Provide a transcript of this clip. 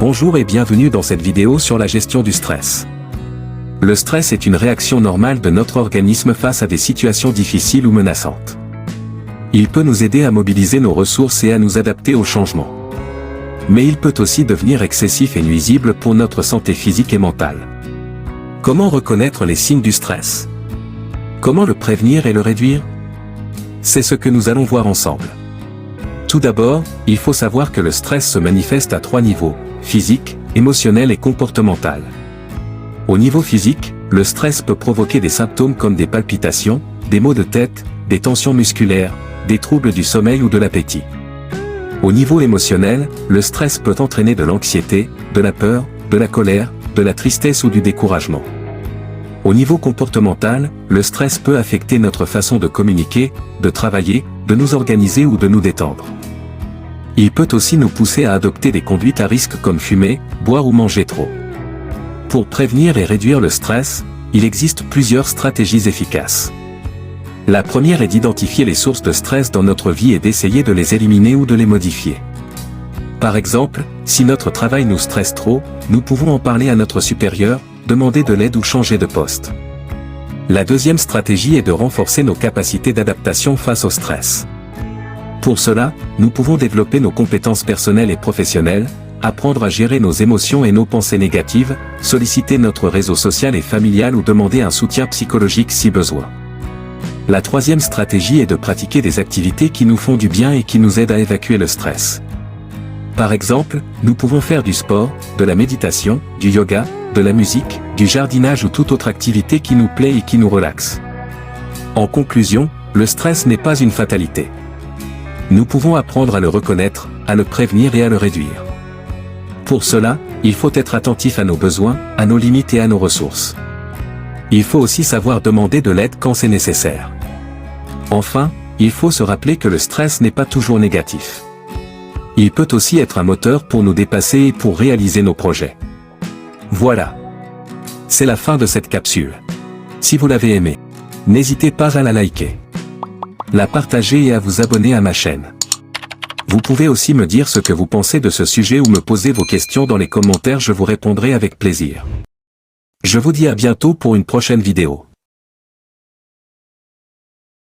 Bonjour et bienvenue dans cette vidéo sur la gestion du stress. Le stress est une réaction normale de notre organisme face à des situations difficiles ou menaçantes. Il peut nous aider à mobiliser nos ressources et à nous adapter aux changements. Mais il peut aussi devenir excessif et nuisible pour notre santé physique et mentale. Comment reconnaître les signes du stress? Comment le prévenir et le réduire? C'est ce que nous allons voir ensemble. Tout d'abord, il faut savoir que le stress se manifeste à 3 niveaux: physique, émotionnel et comportemental. Au niveau physique, le stress peut provoquer des symptômes comme des palpitations, des maux de tête, des tensions musculaires, des troubles du sommeil ou de l'appétit. Au niveau émotionnel, le stress peut entraîner de l'anxiété, de la peur, de la colère, de la tristesse ou du découragement. Au niveau comportemental, le stress peut affecter notre façon de communiquer, de travailler, de nous organiser ou de nous détendre. Il peut aussi nous pousser à adopter des conduites à risque comme fumer, boire ou manger trop. Pour prévenir et réduire le stress, il existe plusieurs stratégies efficaces. La première est d'identifier les sources de stress dans notre vie et d'essayer de les éliminer ou de les modifier. Par exemple, si notre travail nous stresse trop, nous pouvons en parler à notre supérieur, demander de l'aide ou changer de poste. La deuxième stratégie est de renforcer nos capacités d'adaptation face au stress. Pour cela, nous pouvons développer nos compétences personnelles et professionnelles, apprendre à gérer nos émotions et nos pensées négatives, solliciter notre réseau social et familial ou demander un soutien psychologique si besoin. La troisième stratégie est de pratiquer des activités qui nous font du bien et qui nous aident à évacuer le stress. Par exemple, nous pouvons faire du sport, de la méditation, du yoga, de la musique, du jardinage ou toute autre activité qui nous plaît et qui nous relaxe. En conclusion, le stress n'est pas une fatalité. Nous pouvons apprendre à le reconnaître, à le prévenir et à le réduire. Pour cela, il faut être attentif à nos besoins, à nos limites et à nos ressources. Il faut aussi savoir demander de l'aide quand c'est nécessaire. Enfin, il faut se rappeler que le stress n'est pas toujours négatif. Il peut aussi être un moteur pour nous dépasser et pour réaliser nos projets. Voilà. C'est la fin de cette capsule. Si vous l'avez aimée, n'hésitez pas à la liker, la partager et à vous abonner à ma chaîne. Vous pouvez aussi me dire ce que vous pensez de ce sujet ou me poser vos questions dans les commentaires, je vous répondrai avec plaisir. Je vous dis à bientôt pour une prochaine vidéo.